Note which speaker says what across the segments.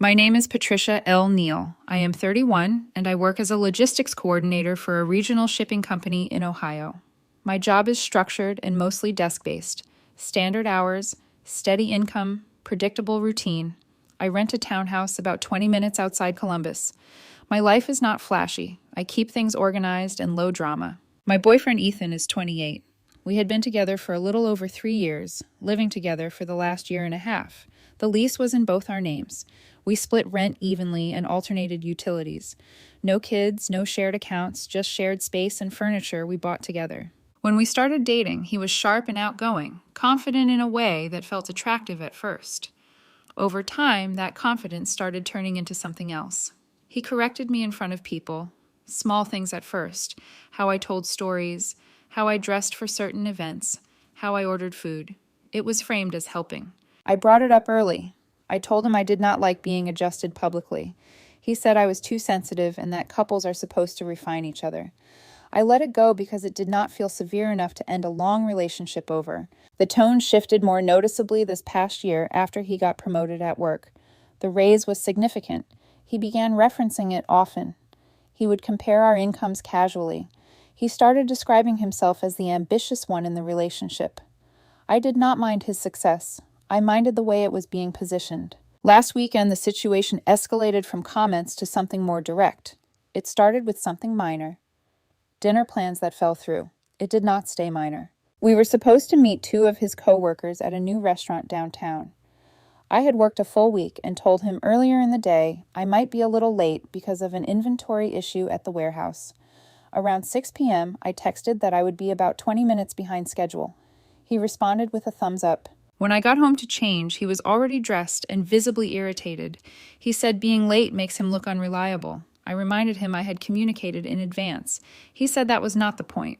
Speaker 1: My name is Patricia L. Neal. I am 31 and I work as a logistics coordinator for a regional shipping company in Ohio. My job is structured and mostly desk based. Standard hours, steady income, predictable routine. I rent a townhouse about 20 minutes outside Columbus. My life is not flashy. I keep things organized and low drama. My boyfriend Ethan is 28. We had been together for a little over 3 years, living together for the last year and a half. The lease was in both our names. We split rent evenly and alternated utilities. No kids, no shared accounts, just shared space and furniture we bought together. When we started dating, he was sharp and outgoing, confident in a way that felt attractive at first. Over time, that confidence started turning into something else. He corrected me in front of people, small things at first, how I told stories, how I dressed for certain events, how I ordered food. It was framed as helping. I brought it up early. I told him I did not like being adjusted publicly. He said I was too sensitive and that couples are supposed to refine each other. I let it go because it did not feel severe enough to end a long relationship over. The tone shifted more noticeably this past year after he got promoted at work. The raise was significant. He began referencing it often. He would compare our incomes casually. He started describing himself as the ambitious one in the relationship. I did not mind his success. I minded the way it was being positioned. Last weekend, the situation escalated from comments to something more direct. It started with something minor. Dinner plans that fell through. It did not stay minor. We were supposed to meet 2 of his co-workers at a new restaurant downtown. I had worked a full week and told him earlier in the day I might be a little late because of an inventory issue at the warehouse. Around 6 p.m., I texted that I would be about 20 minutes behind schedule. He responded with a thumbs up. When I got home to change, he was already dressed and visibly irritated. He said being late makes him look unreliable. I reminded him I had communicated in advance. He said that was not the point.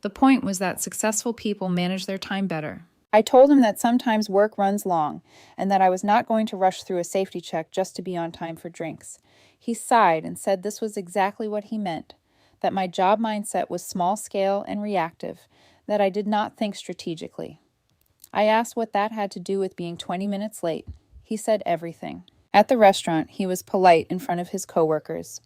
Speaker 1: The point was that successful people manage their time better. I told him that sometimes work runs long, and that I was not going to rush through a safety check just to be on time for drinks. He sighed and said this was exactly what he meant, that my job mindset was small-scale and reactive, that I did not think strategically. I asked what that had to do with being 20 minutes late. He said everything. At the restaurant, he was polite in front of his coworkers.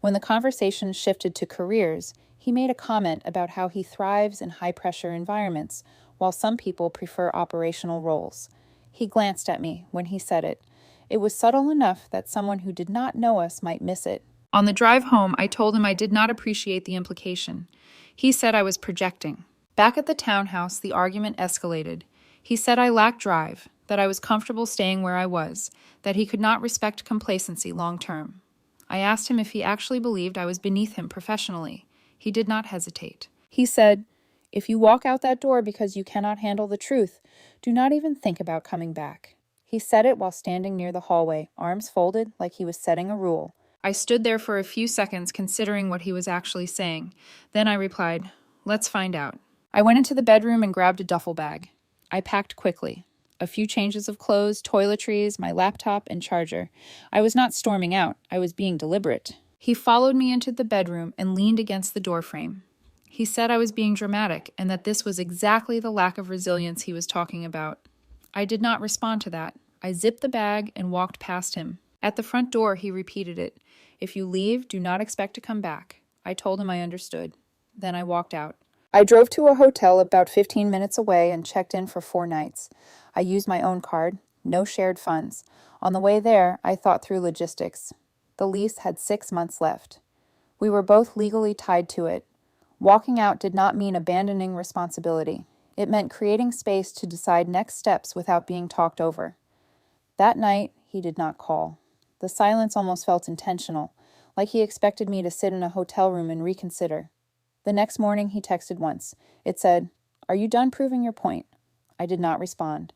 Speaker 1: When the conversation shifted to careers, he made a comment about how he thrives in high-pressure environments, while some people prefer operational roles. He glanced at me when he said it. It was subtle enough that someone who did not know us might miss it. On the drive home, I told him I did not appreciate the implication. He said I was projecting. Back at the townhouse, the argument escalated. He said I lacked drive, that I was comfortable staying where I was, that he could not respect complacency long term. I asked him if he actually believed I was beneath him professionally. He did not hesitate. He said, "If you walk out that door because you cannot handle the truth, do not even think about coming back." He said it while standing near the hallway, arms folded like he was setting a rule. I stood there for a few seconds considering what he was actually saying. Then I replied, "Let's find out." I went into the bedroom and grabbed a duffel bag. I packed quickly. A few changes of clothes, toiletries, my laptop, and charger. I was not storming out. I was being deliberate. He followed me into the bedroom and leaned against the doorframe. He said I was being dramatic and that this was exactly the lack of resilience he was talking about. I did not respond to that. I zipped the bag and walked past him. At the front door, he repeated it. "If you leave, do not expect to come back." I told him I understood. Then I walked out. I drove to a hotel about 15 minutes away and checked in for 4 nights. I used my own card, no shared funds. On the way there, I thought through logistics. The lease had 6 months left. We were both legally tied to it. Walking out did not mean abandoning responsibility. It meant creating space to decide next steps without being talked over. That night, he did not call. The silence almost felt intentional, like he expected me to sit in a hotel room and reconsider. The next morning, he texted once. It said, "Are you done proving your point?" I did not respond.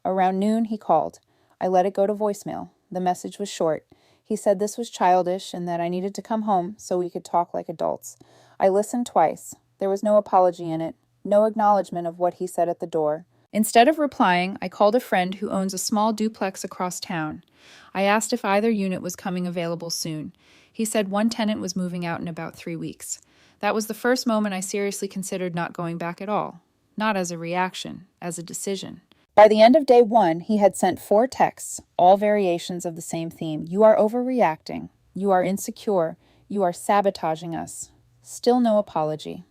Speaker 1: Around noon, he called. I let it go to voicemail. The message was short. He said this was childish and that I needed to come home so we could talk like adults. I listened twice. There was no apology in it, no acknowledgement of what he said at the door. Instead of replying, I called a friend who owns a small duplex across town. I asked if either unit was coming available soon. He said one tenant was moving out in about 3 weeks. That was the first moment I seriously considered not going back at all. Not as a reaction, as a decision. By the end of day 1, he had sent 4 texts, all variations of the same theme. You are overreacting. You are insecure. You are sabotaging us. Still no apology.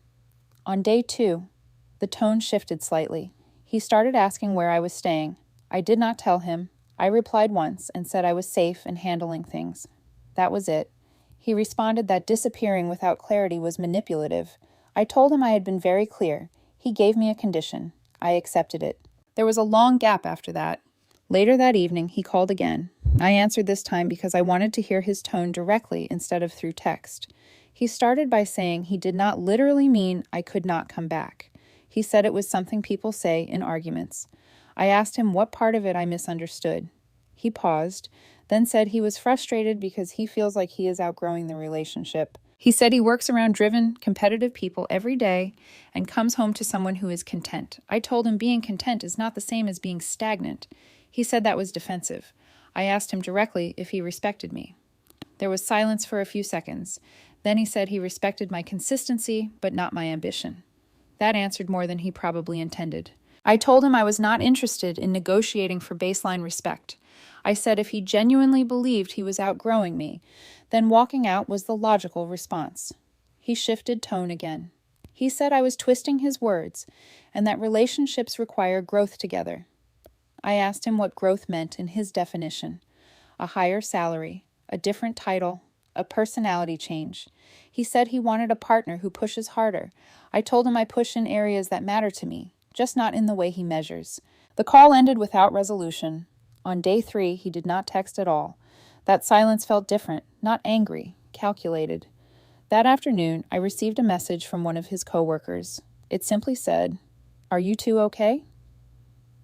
Speaker 1: On day 2, the tone shifted slightly. He started asking where I was staying. I did not tell him. I replied once and said I was safe and handling things. That was it. He responded that disappearing without clarity was manipulative. I told him I had been very clear. He gave me a condition. I accepted it. There was a long gap after that. Later that evening, he called again. I answered this time because I wanted to hear his tone directly instead of through text. He started by saying he did not literally mean I could not come back. He said it was something people say in arguments. I asked him what part of it I misunderstood. He paused, then said he was frustrated because he feels like he is outgrowing the relationship. He said he works around driven, competitive people every day and comes home to someone who is content. I told him being content is not the same as being stagnant. He said that was defensive. I asked him directly if he respected me. There was silence for a few seconds. Then he said he respected my consistency, but not my ambition. That answered more than he probably intended. I told him I was not interested in negotiating for baseline respect. I said if he genuinely believed he was outgrowing me, then walking out was the logical response. He shifted tone again. He said I was twisting his words and that relationships require growth together. I asked him what growth meant in his definition. A higher salary, a different title, a personality change. He said he wanted a partner who pushes harder. I told him I push in areas that matter to me, just not in the way he measures. The call ended without resolution. On day 3, he did not text at all. That silence felt different, not angry, calculated. That afternoon, I received a message from one of his coworkers. It simply said, "Are you two okay?"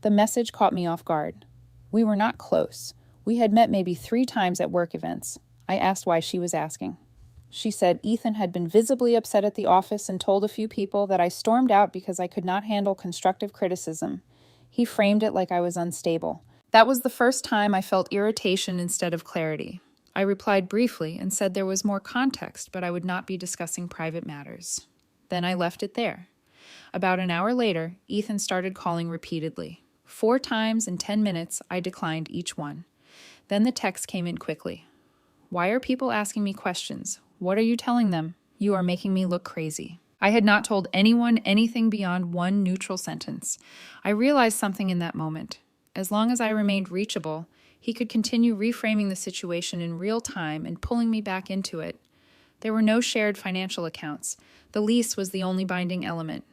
Speaker 1: The message caught me off guard. We were not close. We had met maybe 3 times at work events. I asked why she was asking. She said Ethan had been visibly upset at the office and told a few people that I stormed out because I could not handle constructive criticism. He framed it like I was unstable. That was the first time I felt irritation instead of clarity. I replied briefly and said there was more context, but I would not be discussing private matters. Then I left it there. About an hour later, Ethan started calling repeatedly. 4 times in 10 minutes, I declined each one. Then the text came in quickly. Why are people asking me questions? What are you telling them? You are making me look crazy. I had not told anyone anything beyond one neutral sentence. I realized something in that moment. As long as I remained reachable, he could continue reframing the situation in real time and pulling me back into it. There were no shared financial accounts. The lease was the only binding element.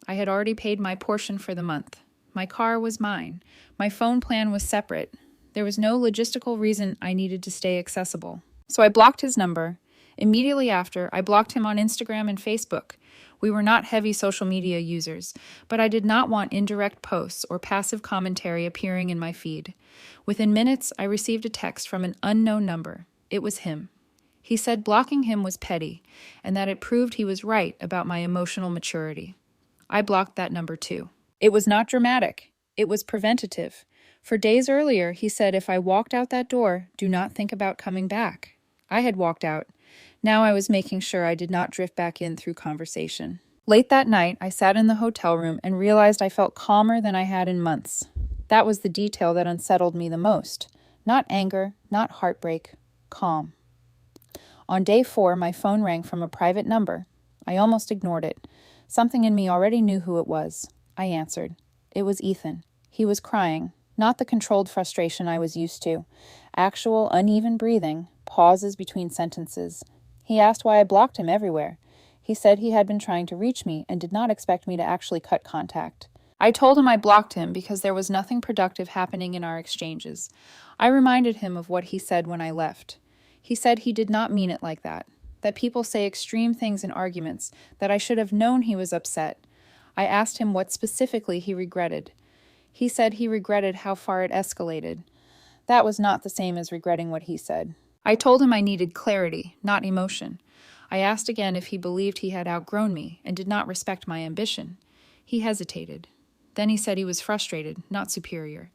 Speaker 1: I had already paid my portion for the month. My car was mine. My phone plan was separate. There was no logistical reason I needed to stay accessible. So I blocked his number. Immediately after, I blocked him on Instagram and Facebook. We were not heavy social media users, but I did not want indirect posts or passive commentary appearing in my feed. Within minutes, I received a text from an unknown number. It was him. He said blocking him was petty, and that it proved he was right about my emotional maturity. I blocked that number too. It was not dramatic. It was preventative. For days earlier, he said if I walked out that door, do not think about coming back. I had walked out. Now I was making sure I did not drift back in through conversation. Late that night, I sat in the hotel room and realized I felt calmer than I had in months. That was the detail that unsettled me the most. Not anger, not heartbreak, calm. On day 4, my phone rang from a private number. I almost ignored it. Something in me already knew who it was. I answered. It was Ethan. He was crying, not the controlled frustration I was used to. Actual, uneven breathing, pauses between sentences. He asked why I blocked him everywhere. He said he had been trying to reach me and did not expect me to actually cut contact. I told him I blocked him because there was nothing productive happening in our exchanges. I reminded him of what he said when I left. He said he did not mean it like that people say extreme things in arguments, that I should have known he was upset. I asked him what specifically he regretted. He said he regretted how far it escalated. That was not the same as regretting what he said. I told him I needed clarity, not emotion. I asked again if he believed he had outgrown me and did not respect my ambition. He hesitated. Then he said he was frustrated, not superior.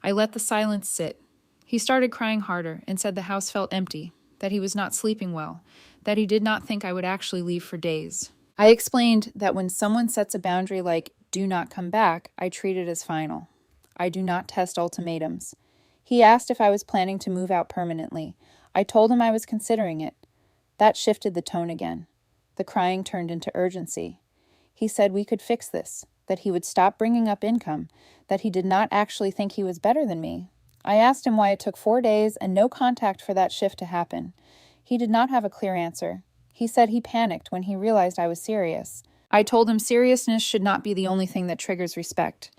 Speaker 1: I let the silence sit. He started crying harder and said the house felt empty, that he was not sleeping well, that he did not think I would actually leave for days. I explained that when someone sets a boundary like, "do not come back," I treat it as final. I do not test ultimatums. He asked if I was planning to move out permanently. I told him I was considering it. That shifted the tone again. The crying turned into urgency. He said we could fix this, that he would stop bringing up income, that he did not actually think he was better than me. I asked him why it took 4 days and no contact for that shift to happen. He did not have a clear answer. He said he panicked when he realized I was serious. I told him seriousness should not be the only thing that triggers respect.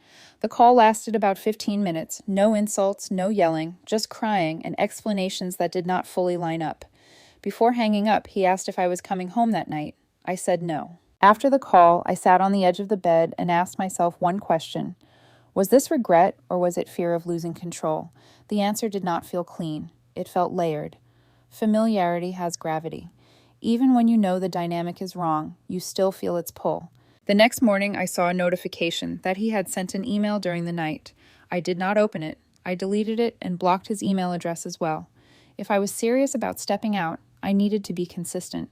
Speaker 1: The call lasted about 15 minutes, no insults, no yelling, just crying and explanations that did not fully line up. Before hanging up, he asked if I was coming home that night. I said no. After the call, I sat on the edge of the bed and asked myself one question. Was this regret or was it fear of losing control? The answer did not feel clean. It felt layered. Familiarity has gravity. Even when you know the dynamic is wrong, you still feel its pull. The next morning, I saw a notification that he had sent an email during the night. I did not open it. I deleted it and blocked his email address as well. If I was serious about stepping out, I needed to be consistent.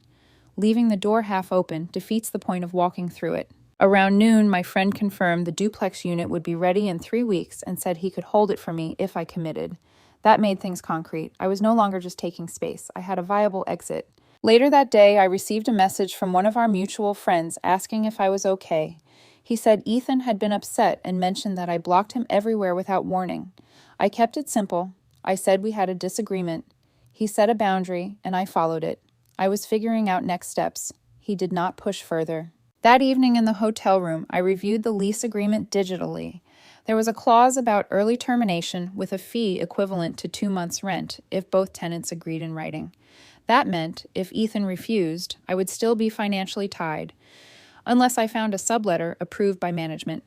Speaker 1: Leaving the door half open defeats the point of walking through it. Around noon, my friend confirmed the duplex unit would be ready in 3 weeks and said he could hold it for me if I committed. That made things concrete. I was no longer just taking space. I had a viable exit. Later that day, I received a message from one of our mutual friends asking if I was okay. He said Ethan had been upset and mentioned that I blocked him everywhere without warning. I kept it simple. I said we had a disagreement. He set a boundary, and I followed it. I was figuring out next steps. He did not push further. That evening in the hotel room, I reviewed the lease agreement digitally. There was a clause about early termination with a fee equivalent to 2 months' rent if both tenants agreed in writing. That meant, if Ethan refused, I would still be financially tied, unless I found a subletter approved by management.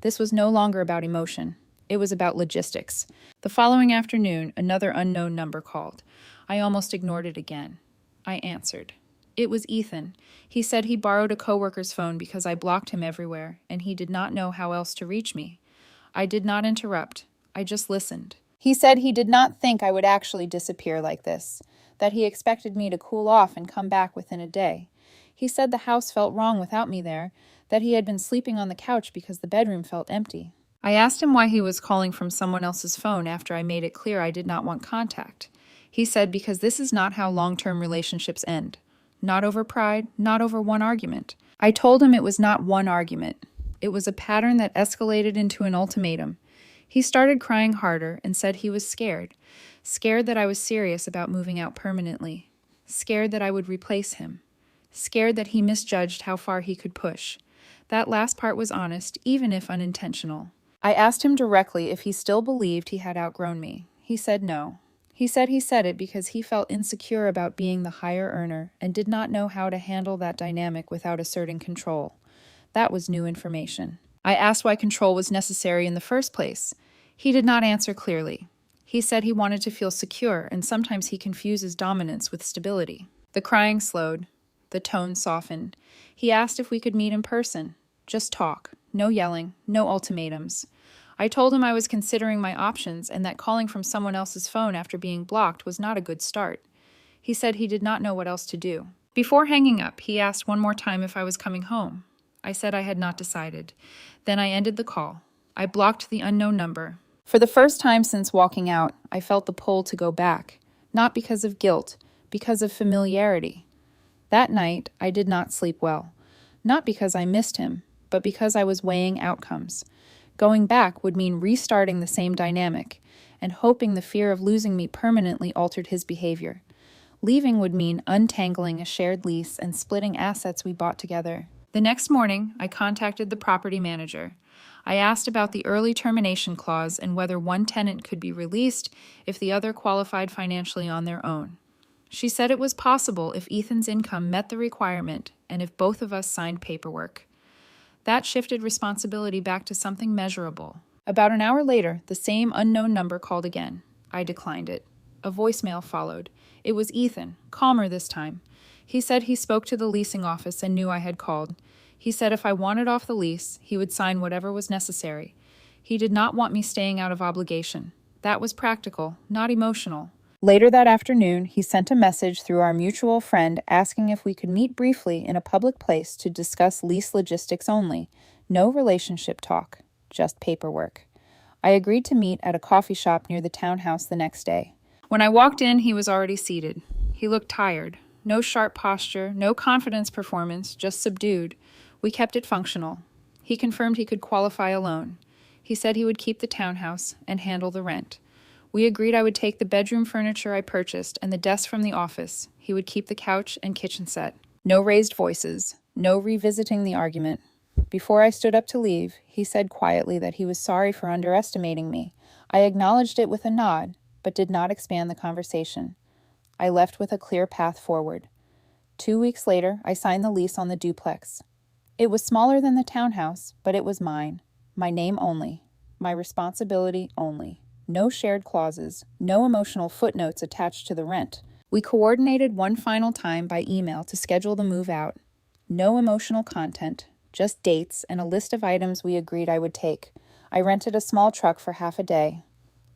Speaker 1: This was no longer about emotion. It was about logistics. The following afternoon, another unknown number called. I almost ignored it again. I answered. It was Ethan. He said he borrowed a coworker's phone because I blocked him everywhere, and he did not know how else to reach me. I did not interrupt. I just listened. He said he did not think I would actually disappear like this, that he expected me to cool off and come back within a day. He said the house felt wrong without me there, that he had been sleeping on the couch because the bedroom felt empty. I asked him why he was calling from someone else's phone after I made it clear I did not want contact. He said because this is not how long-term relationships end. Not over pride, not over one argument. I told him it was not one argument. It was a pattern that escalated into an ultimatum. He started crying harder and said he was scared. Scared that I was serious about moving out permanently. Scared that I would replace him. Scared that he misjudged how far he could push. That last part was honest, even if unintentional. I asked him directly if he still believed he had outgrown me. He said no. He said it because he felt insecure about being the higher earner and did not know how to handle that dynamic without asserting control. That was new information. I asked why control was necessary in the first place. He did not answer clearly. He said he wanted to feel secure, and sometimes he confuses dominance with stability. The crying slowed. The tone softened. He asked if we could meet in person. Just talk. No yelling. No ultimatums. I told him I was considering my options and that calling from someone else's phone after being blocked was not a good start. He said he did not know what else to do. Before hanging up, he asked one more time if I was coming home. I said I had not decided. Then I ended the call. I blocked the unknown number. For the first time since walking out, I felt the pull to go back, not because of guilt, because of familiarity. That night, I did not sleep well, not because I missed him, but because I was weighing outcomes. Going back would mean restarting the same dynamic, and hoping the fear of losing me permanently altered his behavior. Leaving would mean untangling a shared lease and splitting assets we bought together. The next morning, I contacted the property manager. I asked about the early termination clause and whether one tenant could be released if the other qualified financially on their own. She said it was possible if Ethan's income met the requirement and if both of us signed paperwork. That shifted responsibility back to something measurable. About an hour later, the same unknown number called again. I declined it. A voicemail followed. It was Ethan, calmer this time. He said he spoke to the leasing office and knew I had called. He said if I wanted off the lease, he would sign whatever was necessary. He did not want me staying out of obligation. That was practical, not emotional. Later that afternoon, he sent a message through our mutual friend asking if we could meet briefly in a public place to discuss lease logistics only. No relationship talk, just paperwork. I agreed to meet at a coffee shop near the townhouse the next day. When I walked in, he was already seated. He looked tired. No sharp posture, no confidence performance, just subdued. We kept it functional. He confirmed he could qualify a loan. He said he would keep the townhouse and handle the rent. We agreed I would take the bedroom furniture I purchased and the desk from the office. He would keep the couch and kitchen set. No raised voices. No revisiting the argument. Before I stood up to leave, he said quietly that he was sorry for underestimating me. I acknowledged it with a nod, but did not expand the conversation. I left with a clear path forward. 2 weeks later, I signed the lease on the duplex. It was smaller than the townhouse, but it was mine. My name only. My responsibility only. No shared clauses. No emotional footnotes attached to the rent. We coordinated one final time by email to schedule the move out. No emotional content, just dates and a list of items we agreed I would take. I rented a small truck for half a day.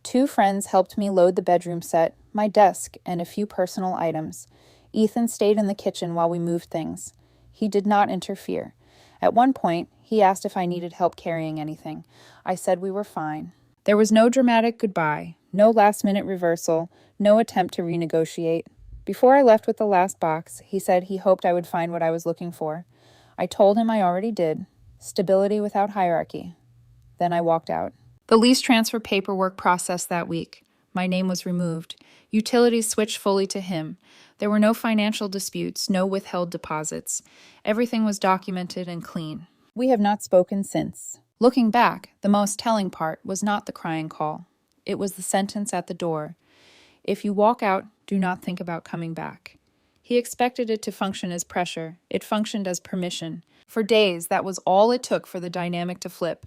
Speaker 1: 2 friends helped me load the bedroom set, my desk, and a few personal items. Ethan stayed in the kitchen while we moved things. He did not interfere. At one point, he asked if I needed help carrying anything. I said we were fine. There was no dramatic goodbye, no last-minute reversal, no attempt to renegotiate. Before I left with the last box, he said he hoped I would find what I was looking for. I told him I already did. Stability without hierarchy. Then I walked out. The lease transfer paperwork processed that week. My name was removed. Utilities switched fully to him. There were no financial disputes, no withheld deposits. Everything was documented and clean. We have not spoken since. Looking back, the most telling part was not the crying call. It was the sentence at the door. If you walk out, do not think about coming back. He expected it to function as pressure. It functioned as permission. For days, that was all it took for the dynamic to flip.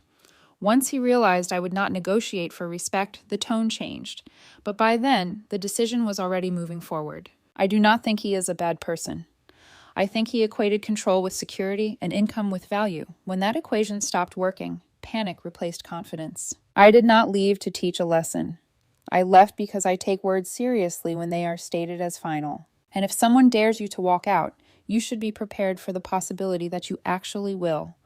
Speaker 1: Once he realized I would not negotiate for respect, the tone changed. But by then, the decision was already moving forward. I do not think he is a bad person. I think he equated control with security and income with value. When that equation stopped working, panic replaced confidence. I did not leave to teach a lesson. I left because I take words seriously when they are stated as final. And if someone dares you to walk out, you should be prepared for the possibility that you actually will.